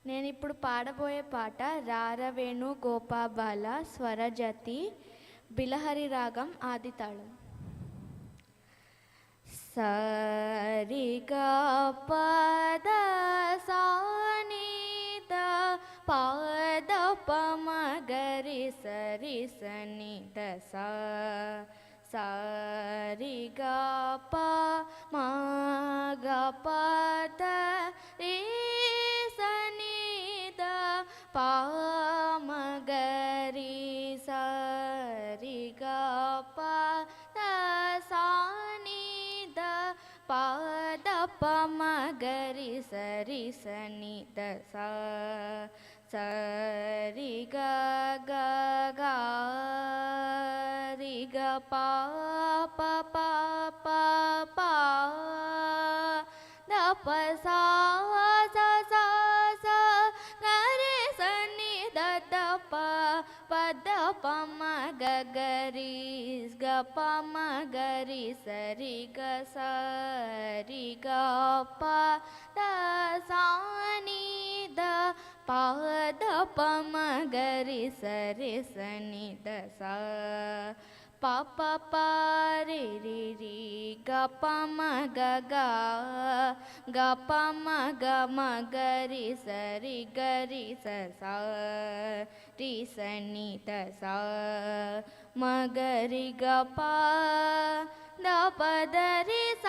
నేను ఇప్పుడు పాడబోయే పాట రారవేణు గోపాబాల స్వరజతి బిలహరి రాగం ఆదితాళం. సరిగా పద సానిద పాద పమగరి సరి సనిద సరిగా ప మగ పద రే సనిద పామగరి సరిగా పద సానిద పాద పమగరి సరి సనిద సరి గ రి గ పా ప ప ప ప ద ప సా స స స గ రి స ని ద ద ప ప ద ప మ గ గ రి గ ప మ గ రి స రి గ స రి గ ప ద సా ని ద ప ద ప మ గ రి స రి స ని ద స ప ప ప రి రి రి గ ప మ గ గ గ ప మ గ మ గ రి స రి గ రి స స రి స ని ద స మ గ రి గ ప ద ప ద రి స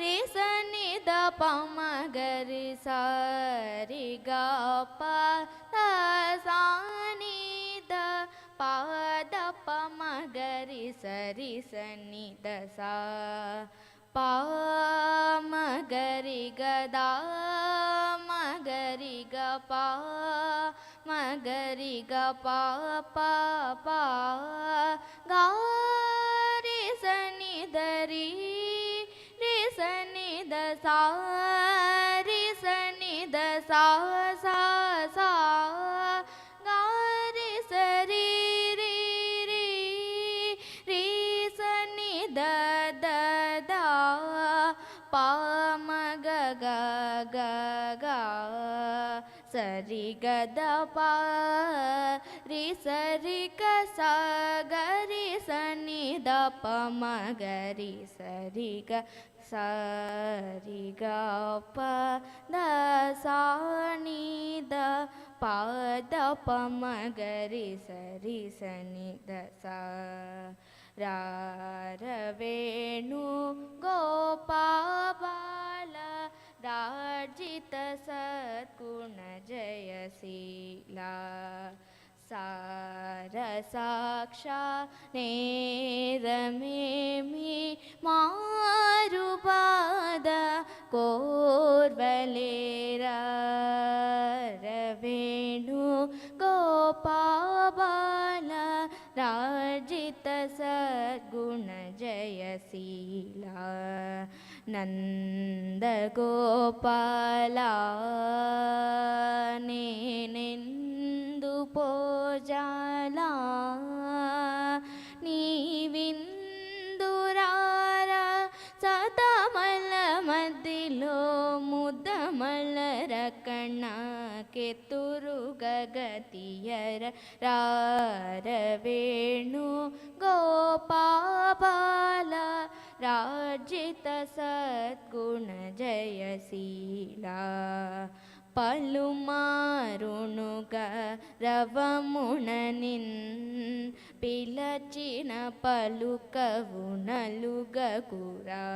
రి స ని ద ప మ గ రి స రి గ ప ద స ని ద ప ద ప మ గ రి స రి స ని ద స ప మ గ రి గ ద మ గ రి గ ప మ గ రి గ ప ప ప గ రి స ని ద రి రి స ని ద స రి స ని ద స స స గ రి స రి రి రి రి స ని ద ద ద ప మ గ గ గ గ స రి గ ద ప రి స రి గ స గ రి స ని ద ప మ గ రి స రి గ స రి గ ప ద స ని ద ప ద ప మ గ రి స రి స ని ద స రారవేణు గోపాబాల రాజిత సద్గుణ జయశీలా సారసాక్ష నేరమేమి మారుబాద కోర్వలేరా రవేణు గోపాబాల రాజిత సద్గుణ జయశీలా నందగోపాల నేనెందు పోజాలా నీవిందురారా సతమల మధ్యలో ముద్దమలర కణ కెతురు గగతియర రారవేణు గోపాబాల రాజిత సద్గుణ జయశీలా పలుమారునుగ రవముననిన్ పిలచిన పలుకవు నలుగకురా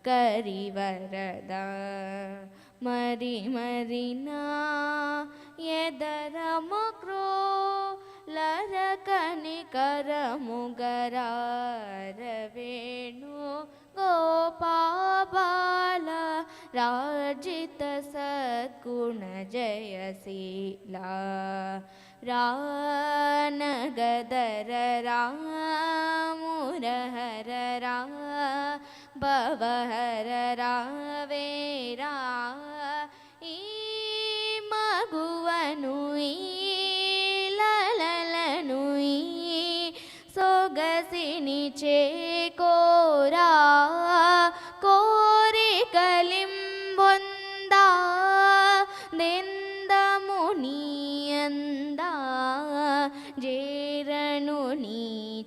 కరివరద మరి మరినా ఎదరమక్రో లరకని కరముగరారవేణు గోపాబాల రాజిత సద్గుణ జయశీలా రానగదర రామురహర రా భవహర రావేరా ఈ మగువను ఈ లలలను ఈ సొగసిని చేకోరా కోరికలింబొందా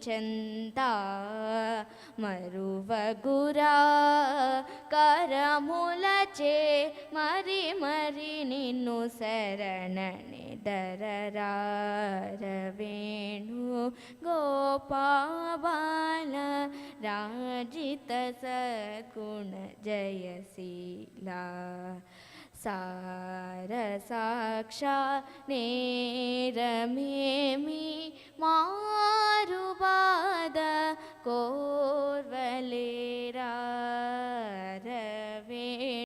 చెంత మరువగురా కరములచే మరి మరి నిన్ను శరణని దరరారవేణు గోపాబాల రాజిత సద్గుణ జయశీలా సారసాక్షా నేరమేమి మారుబాద కోర్వలే